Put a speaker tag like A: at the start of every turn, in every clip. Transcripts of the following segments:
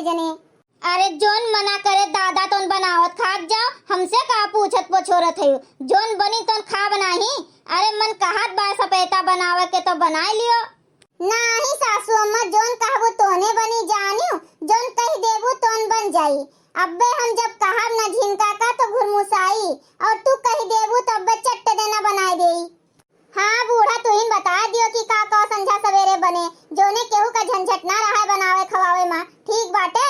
A: जने।
B: अरे जोन मना करे दादा तोन बनावत खात जाओ, हमसे का पूछत पोछोरत है। जोन बनी तोन खा बनाही। अरे मन कहत बा सपेता बनावे के तो बनाई लियो।
A: नाही सासू अम्मा, जोन कहबो तोने बनी जानियो, जोन कह देबू तोन बन जाई। अब्बे हम जब कहब न झिनका का तो घुरमुसाई, और तू कह देबू तब चट्ट देना बनाए देई। हाँ बूढ़ा तू ही बता दियो कि का संझा सवेरे बने, जोने केहू का झंझट ना रहा बनावे खवावे मां। ठीक बाटे?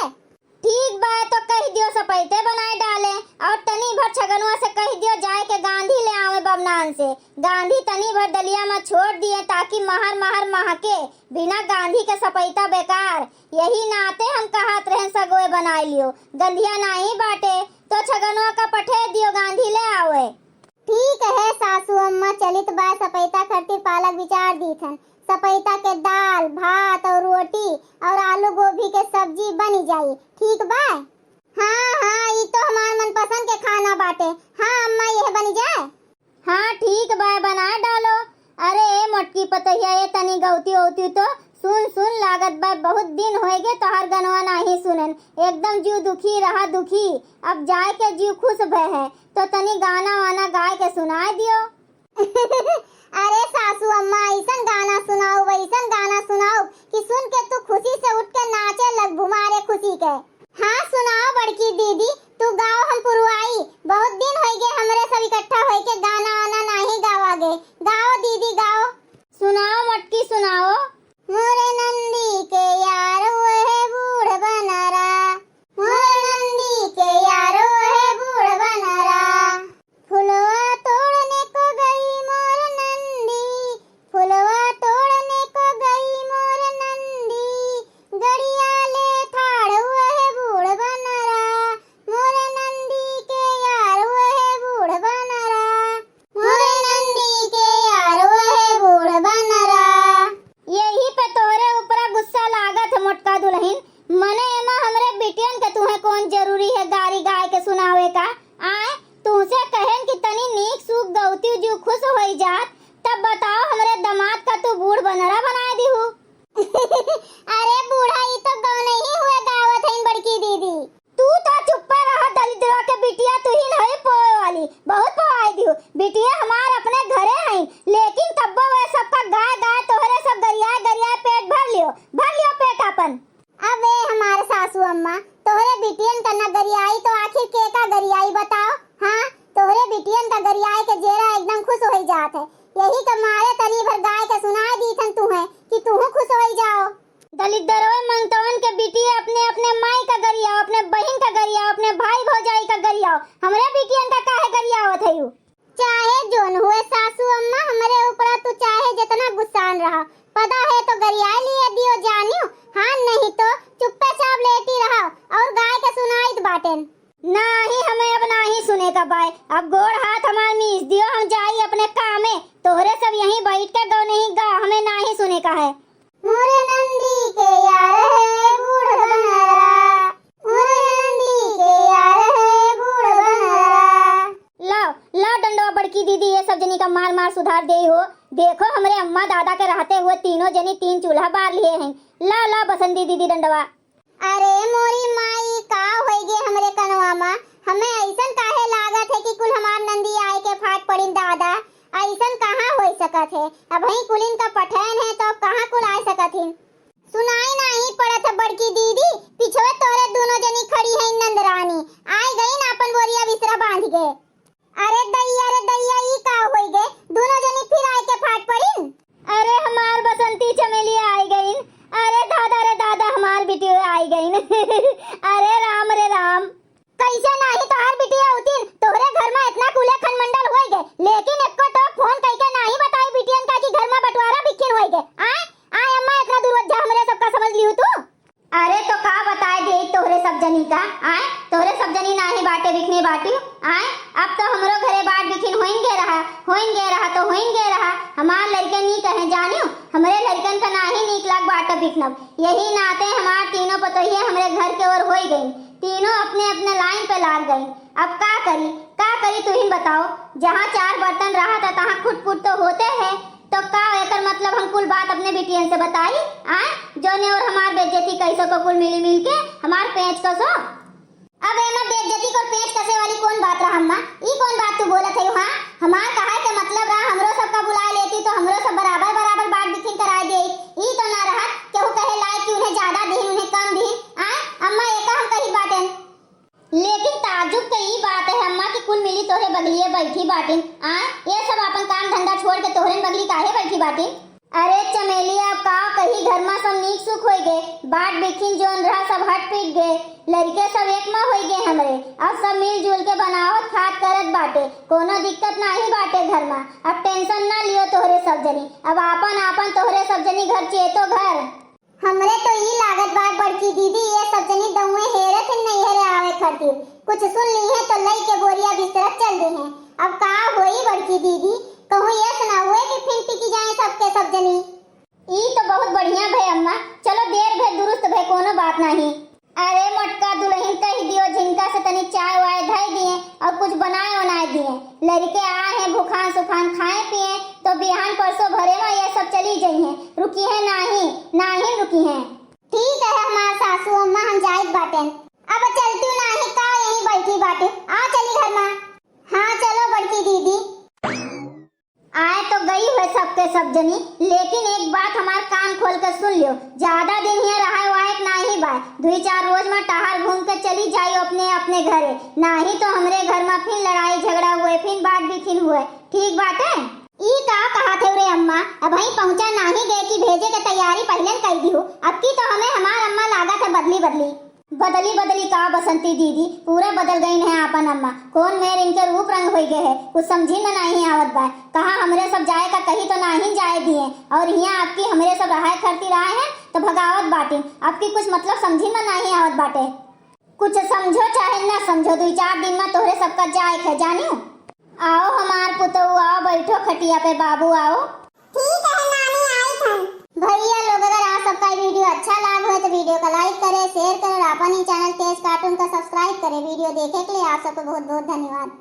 B: ठीक बा तो कह दियो सपैते बनाए डाले, और तनी भर छगनुआ से कह दियो जाए के गांधी ले आवे बमनान से। गांधी तनी भर दलिया में छोड़ दिए ताकि महर महर महके। बिना गांधी के सपैता बेकार। यही नाते हम कहत रहे सगोए बनाए लियो। गंधिया नहीं बाटे तो छगनुआ का पठे दियो गांधी ले आवे।
A: ठीक है सासू अम्मा, चलित बा सपैता खातिर पालक विचार दीथन। सपैता के दाल भात और रोटी और आलू गोभी के सब्जी बनी जाई। ठीक बा? हाँ हाँ, ये तो हमार मनपसंद के खाना बाटे। हाँ अम्मा, यह बनी जाए।
B: हाँ ठीक बा, बना डालो। अरे मोटकी पतैया ये तनी गौती होती तो सुन लागत बा। बहुत दिन होए गे तोहर गनवा नहीं सुनन। एकदम जीव दुखी रहा दुखी। अब जाए के जीव खुश भय है तो तनी गाना वाना गाय के सुनाए दियो।
A: अरे सासू अम्मा, ऐसन गाना सुनाओ वैसन गाना सुनाओ कि सुन के तू खुशी से उठ के नाचे लग भुमारे खुशी के। हाँ सुनाओ बड़की दीदी, तू गाओ हम पुरवाई। बहुत दिन होए गे हमरे सब इकट्ठा होए के गाना वाना नहीं गावागे। गाओ दीदी गाओ।
B: सुनाओ मटकी सुनाओ।
A: मोरे नंदी के यार है बूढ़ बनरा, मोरे नंदी के यार है बूढ़ बनरा। फुलवा तोड़ने को गई मोर नंदी, फुलवा तोड़ने को गई मोर नंदी। गड़िया ले थाड़ है बूढ़ बनरा, मोरे नंदी के यार है बूढ़ बनरा, मोरे नंदी के यार है बूढ़ बनरा।
B: यही पे तोरे ऊपर गुस्सा लागत है मोटका दुल्हन। मने एमा हमरे बिटियन के तुम्हें कौन जरूरी है गारी गाय के सुनावे का। आए तुमसे कहेन कि तनी नीक सूख गौती जो खुश होई जात, तब बताओ हमरे दामाद का तू बूढ़ बनरा बनाए दी हूँ।
A: अरे बूढ़ा ये तो गाँव नहीं हुए गावत है बड़की दीदी।
B: तू तो चुप रहा दलिद्रा के बिटिया, तू ही नहीं पोए वाली। बहुत पोआई दी हूँ बिटिया हमार अपने घरे हैं, लेकिन तब्बो वे सबका गाय गाय तोहरे सब गरिया पेट भर लियो पेट अपन।
A: अबे हमारे सासू अम्मा, तोहरे बिटियन का न गरियाई तो आखिर के का गरियाई बताओ। हाँ तोहरे बिटियन का गरियाई के जेरा एकदम खुश हो जात है। यही तो मारे तनी भर गाय के सुनाई दीथन तुम्हें कि तुहू खुश हो जाओ।
B: दलिद्रवा मंगतवन के बिटिया अपने अपने माई का गरियाओ, अपने बहन का गरियाओ, अपने भाई भौजाई का गरियाओ। हमरे बिटियन का काहे गरियावत है?
A: चाहे जोन हुए सासू अम्मा, हमरे ऊपर तू चाहे जितना गुस्सान रहा, पता है तो गरियाई लिए दियो जानियो। हाँ नहीं तो चुपचाप लेटी रहो और गाय के सुनाई बाटेन।
B: नहीं हमें अब नहीं सुने का बाय। अब गोड़ हाथ हमार मीस दियो, हम जाई अपने काम में। तोहरे सब यहीं बैठ के गौ नहीं गा, हमें नहीं सुने का है।
A: मोरे नंदी के यार है बूढ़ बनरा, मोरे नंदी के यार है बूढ़ बनरा।
B: लाओ डंडवा बड़की दीदी, ये सब जनी का मार मार सुधार दे हो। देखो हमरे अम्मा दादा के रहते हुए तीनों जनी 3 चूल्हा बार लिए हैं। लाओ बसंती दीदी डंडवा।
A: अरे मोरी माई का होई गे हमरे कनवा मा, हमें ऐसन काहे लागत है कि कुल हमार नंदी आए के फाट पड़िन दादा। ऐसन कहाँ होई सकत है? अब ही कुलिन का पठैन है तो कहाँ कुल आ सकत हिन? सुनाई नहीं पड़त है बड़की दीदी, पिछवे तोरे दोनों जनी खड़ी है नंदरानी। आई गई ना अपन बोरिया बिसरा बांध के। अरे दैया ई का होई गे? दोनों जनी फिर आए के फाट पड़िन।
B: अरे हमार बसंती चमेली आई गईन। अरे दादा हमार बिटिया आई गईन। अरे राम रे राम।
A: कैसे नहीं तोहार बिटिया होतीन? तोहरे घर में इतना कूले खनमंडल होई गे, लेकिन एको तो फोन कइके नहीं बताई बिटियन का कि घर में बंटवारा बिखिन होई गे। आय अम्मा इतना दूरवज्जा हमरे सबका समझ लियो तू।
B: अरे तो का बताए दे तोहरे सब जनी का। आए तोहरे सब जनी नाही बाटे बिखनी बाटी। आए अब तो हमरो घरे बाट बिखिन होइंगे रहा। हमार लड़के नी कहे जानियो, हमरे लड़कन का नाही नीक लाग बाट बिखनब। यही नाते हमार तीनों पतोहिए हमरे घर के ओर होई गई। तीनों अपने अपने लाइन पे लाग गई। अब का करी तू ही बताओ। जहाँ 4 बर्तन रहा था तहाँ खुट तो होते हैं। तो का एकर मतलब हम कुल बात अपने बिटियन से बताई आए जोने और हमार बेइज्जती कैसो को कुल मिली मिल के हमार पेच कसो। अब एमा बेइज्जती को पेच कसे वाली कौन बात रहा अम्मा? ई कौन बात तू बोलत है? हां हमार कहा के मतलब रहा हमरो सबका बुला लेती तो हमरो सब बराबर बराबर बांट बिखिन कराई दे। ई तो ना रहा केहू कहे लायक कि उन्हें ज्यादा दी उन्हें कम दी। आए अम्मा एका हम कही बाटें, लेकिन ताजुब तो ई बात है अम्मा कि कुल मिली तोहरे बगलिए बैठी बाटिन। आए ये सब अपन काम धंधा छोड़ के तोहरे बगली काहे बैठी बाटिन? अरे चमेली अब का कही घर में सब नीक सुख होई गए, बाट बिखिन जोन रहा सब हट पीट गए, लड़के सब एक में होई गए हमरे। अब सब मिलजुल के बनावत खात करत बाटे, कोनो दिक्कत नहीं बाटे घर में। अब टेंशन ना लियो तोहरे सब जनी, अब आपन आपन तोहरे सब जनी घर चेतो घर।
A: हमरे तो ई लागत बात बड़की दीदी ये सब जनी दउए हेरे थे नहीं हेरे आवे खातिर कुछ सुन ली है तो लई के बोरिया बिस्तर चल दी है। अब का होई बड़की दीदी? कहूँ ये सुना हुए कि फिर टिकी जाए सबके सब जनी।
B: ई तो बहुत बढ़िया भे अम्मा, चलो देर भे दुरुस्त भे कोनो बात नहीं। अरे मोटका दुल्हन कह दियो झिनका से तनी चाय वाय धई दिए और कुछ बनाए बनाए दिए। लड़के आए हैं भूखान सुखान खाए पिए तो बिहान परसों भरे में ये सब चली गई हैं, रुकी है नहीं रुकी हैं।
A: ठीक है हमार सासू अम्मा हम जाइत बाटेन, अब चलती नहीं का यहीं बैठी बाटे, आ चली घर में। हाँ चलो बड़की दीदी।
B: आए तो गई है सबके सब जनी, लेकिन एक बात हमार कान खोल कर सुन लियो, ज्यादा दिन यहाँ रहा वायक नहीं बा, 2-4 रोज में टहर घूम के चली जाइयो अपने अपने घरे, नहीं तो हमरे घर में फिर लड़ाई झगड़ा हुए फिर बात बिखिन हुए। ठीक बात है?
A: ई का कहा थे रे अम्मा? अब वहीं पहुंचा नहीं गए कि भेजे के तैयारी पहले कर दी हो, अब की तो हमें हमार अम्मा लागत है बदली का बसंती दीदी पूरा बदल गई है आपन अम्मा, कौन मेर इनके रूप रंग हो गए है, कुछ समझी में नहीं आवत बा। कहा हमरे सब जाए का कहीं तो नहीं जाए दिए और यहाँ आपकी हमरे सब रहाय करती रहे हैं तो भगावत बाटिन, आपकी कुछ मतलब समझी में नहीं आवत बाटे। कुछ समझो चाहे ना समझो 2-4 दिन में तोहरे सबका जाए है जानियो। आओ हमार पुतऊ आओ बैठो खटिया पे, बाबू आओ। ठीक है नानी आई थन। भैया लोग अगर आप सबका वीडियो अच्छा लगा हो तो वीडियो को लाइक करें, शेयर करें और अपन ही चैनल तेज कार्टून का सब्सक्राइब करें। वीडियो देखने के लिए आप सबको बहुत बहुत धन्यवाद।